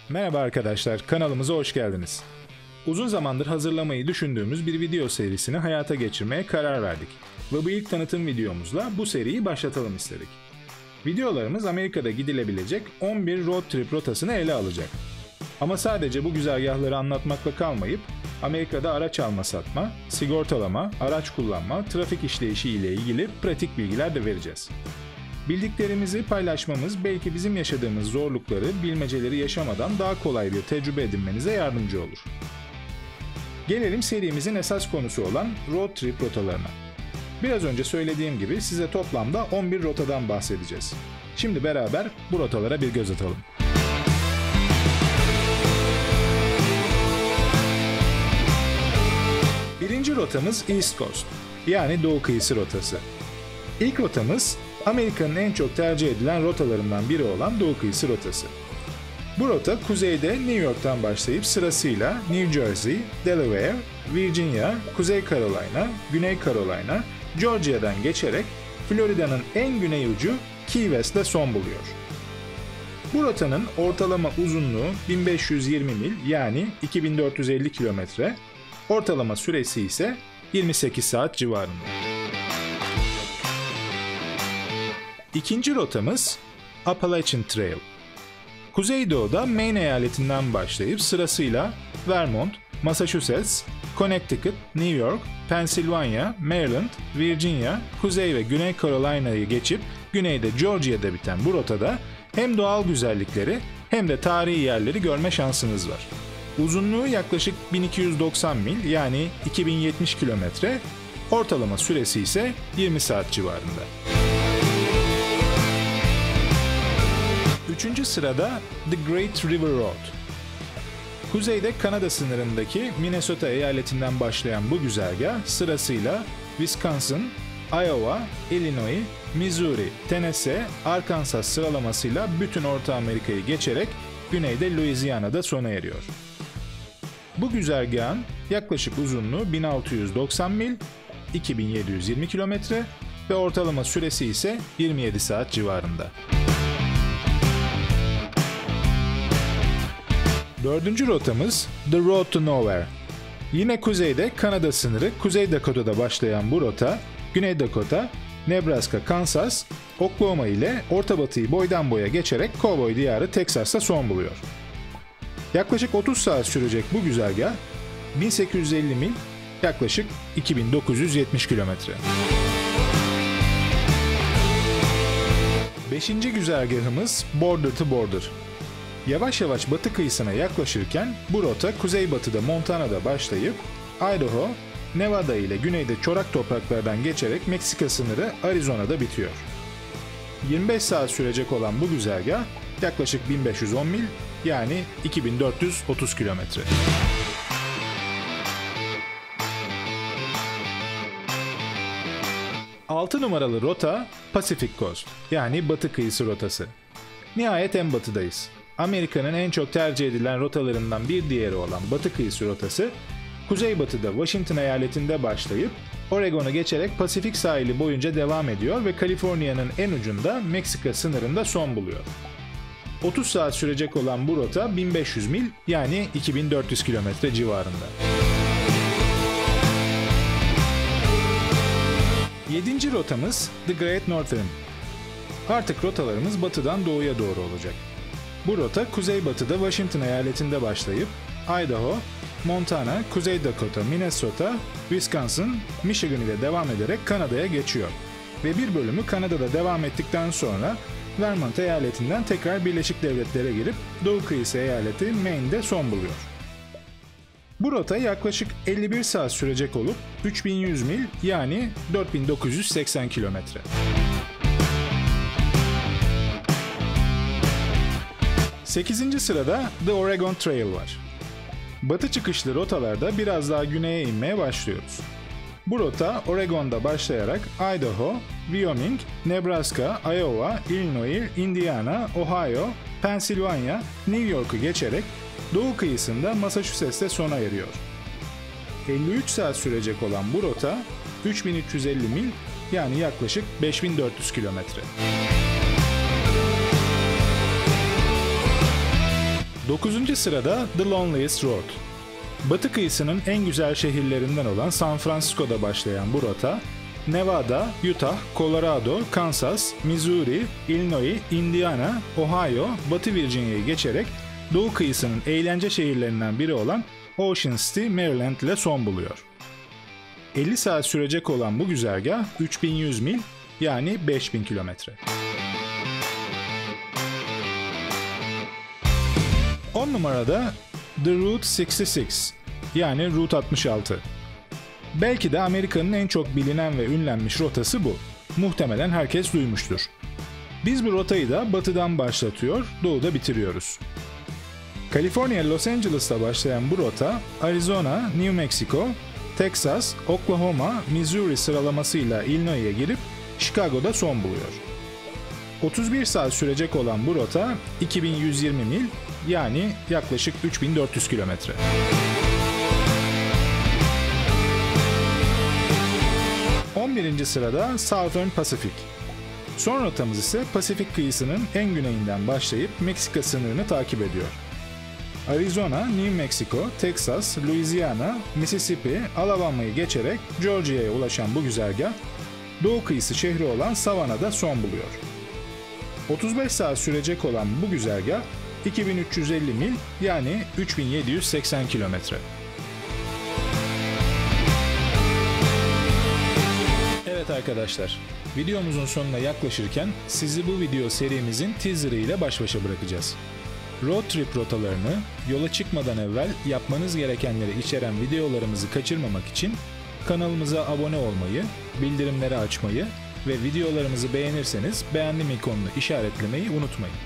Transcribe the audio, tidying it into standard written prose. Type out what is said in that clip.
Merhaba arkadaşlar, kanalımıza hoş geldiniz. Uzun zamandır hazırlamayı düşündüğümüz bir video serisini hayata geçirmeye karar verdik. Ve bu ilk tanıtım videomuzla bu seriyi başlatalım istedik. Videolarımız Amerika'da gidilebilecek 11 road trip rotasını ele alacak. Ama sadece bu güzergahları anlatmakla kalmayıp, Amerika'da araç alma satma, sigortalama, araç kullanma, trafik işleyişi ile ilgili pratik bilgiler de vereceğiz. Bildiklerimizi paylaşmamız belki bizim yaşadığımız zorlukları, bilmeceleri yaşamadan daha kolay bir tecrübe edinmenize yardımcı olur. Gelelim serimizin esas konusu olan road trip rotalarına. Biraz önce söylediğim gibi size toplamda 11 rotadan bahsedeceğiz. Şimdi beraber bu rotalara bir göz atalım. Birinci rotamız East Coast, yani Doğu Kıyısı rotası. İlk rotamız Amerika'nın en çok tercih edilen rotalarından biri olan Doğu Kıyısı rotası. Bu rota kuzeyde New York'tan başlayıp sırasıyla New Jersey, Delaware, Virginia, Kuzey Carolina, Güney Carolina, Georgia'dan geçerek Florida'nın en güney ucu Key West'te son buluyor. Bu rotanın ortalama uzunluğu 1520 mil yani 2450 kilometre, ortalama süresi ise 28 saat civarında. İkinci rotamız Appalachian Trail. Kuzeydoğu'da Maine eyaletinden başlayıp sırasıyla Vermont, Massachusetts, Connecticut, New York, Pennsylvania, Maryland, Virginia, Kuzey ve Güney Carolina'yı geçip güneyde Georgia'da biten bu rotada hem doğal güzellikleri hem de tarihi yerleri görme şansınız var. Uzunluğu yaklaşık 1290 mil yani 2070 kilometre, ortalama süresi ise 20 saat civarında. Üçüncü sırada The Great River Road. Kuzeyde Kanada sınırındaki Minnesota eyaletinden başlayan bu güzergah sırasıyla Wisconsin, Iowa, Illinois, Missouri, Tennessee, Arkansas sıralamasıyla bütün Orta Amerika'yı geçerek güneyde Louisiana'da sona eriyor. Bu güzergahın yaklaşık uzunluğu 1690 mil, 2720 kilometre ve ortalama süresi ise 27 saat civarında. Dördüncü rotamız The Road to Nowhere. Yine kuzeyde Kanada sınırı Kuzey Dakota'da başlayan bu rota, Güney Dakota, Nebraska, Kansas, Oklahoma ile Orta Batı'yı boydan boya geçerek kovboy diyarı Texas'ta son buluyor. Yaklaşık 30 saat sürecek bu güzergah, 1850 mil, yaklaşık 2970 kilometre. Beşinci güzergahımız Border to Border. Yavaş yavaş batı kıyısına yaklaşırken bu rota kuzeybatıda Montana'da başlayıp Idaho, Nevada ile güneyde çorak topraklardan geçerek Meksika sınırı Arizona'da bitiyor. 25 saat sürecek olan bu güzergah yaklaşık 1510 mil yani 2430 kilometre. Altı numaralı rota Pacific Coast yani Batı Kıyısı rotası. Nihayet en batıdayız. Amerika'nın en çok tercih edilen rotalarından bir diğeri olan Batı Kıyısı rotası, kuzeybatıda Washington eyaletinde başlayıp Oregon'u geçerek Pasifik sahili boyunca devam ediyor ve Kaliforniya'nın en ucunda Meksika sınırında son buluyor. 30 saat sürecek olan bu rota 1500 mil yani 2400 kilometre civarında. 7. rotamız The Great Northern. Artık rotalarımız batıdan doğuya doğru olacak. Bu rota kuzeybatıda Washington eyaletinde başlayıp Idaho, Montana, Kuzey Dakota, Minnesota, Wisconsin, Michigan ile devam ederek Kanada'ya geçiyor. Ve bir bölümü Kanada'da devam ettikten sonra Vermont eyaletinden tekrar Birleşik Devletlere girip Doğu Kıyısı eyaleti Maine'de son buluyor. Bu rota yaklaşık 51 saat sürecek olup 3100 mil yani 4980 kilometre. 8. sırada The Oregon Trail var. Batı çıkışlı rotalarda biraz daha güneye inmeye başlıyoruz. Bu rota Oregon'da başlayarak Idaho, Wyoming, Nebraska, Iowa, Illinois, Indiana, Ohio, Pennsylvania, New York'u geçerek doğu kıyısında Massachusetts'te sona eriyor. 53 saat sürecek olan bu rota 3350 mil yani yaklaşık 5400 kilometre. 9. sırada The Loneliest Road. Batı kıyısının en güzel şehirlerinden olan San Francisco'da başlayan bu rota, Nevada, Utah, Colorado, Kansas, Missouri, Illinois, Indiana, Ohio, Batı Virginia'yı geçerek doğu kıyısının eğlence şehirlerinden biri olan Ocean City, Maryland ile son buluyor. 50 saat sürecek olan bu güzergah 3100 mil yani 5000 kilometre. 10 numarada The Route 66 yani Route 66. Belki de Amerika'nın en çok bilinen ve ünlenmiş rotası bu. Muhtemelen herkes duymuştur. Biz bu rotayı da batıdan başlatıyor, doğuda bitiriyoruz. Kaliforniya Los Angeles'ta başlayan bu rota, Arizona, New Mexico, Texas, Oklahoma, Missouri sıralamasıyla Illinois'e girip Chicago'da son buluyor. 31 saat sürecek olan bu rota 2120 mil yani yaklaşık 3400 kilometre. Birinci sırada Southern Pacific. Son rotamız ise Pasifik kıyısının en güneyinden başlayıp Meksika sınırını takip ediyor. Arizona, New Mexico, Texas, Louisiana, Mississippi, Alabama'yı geçerek Georgia'ya ulaşan bu güzergah, doğu kıyısı şehri olan Savannah'da son buluyor. 35 saat sürecek olan bu güzergah 2350 mil yani 3780 kilometre. Evet arkadaşlar, videomuzun sonuna yaklaşırken sizi bu video serimizin teaserı ile baş başa bırakacağız. Road trip rotalarını yola çıkmadan evvel yapmanız gerekenleri içeren videolarımızı kaçırmamak için kanalımıza abone olmayı, bildirimleri açmayı ve videolarımızı beğenirseniz beğendim ikonunu işaretlemeyi unutmayın.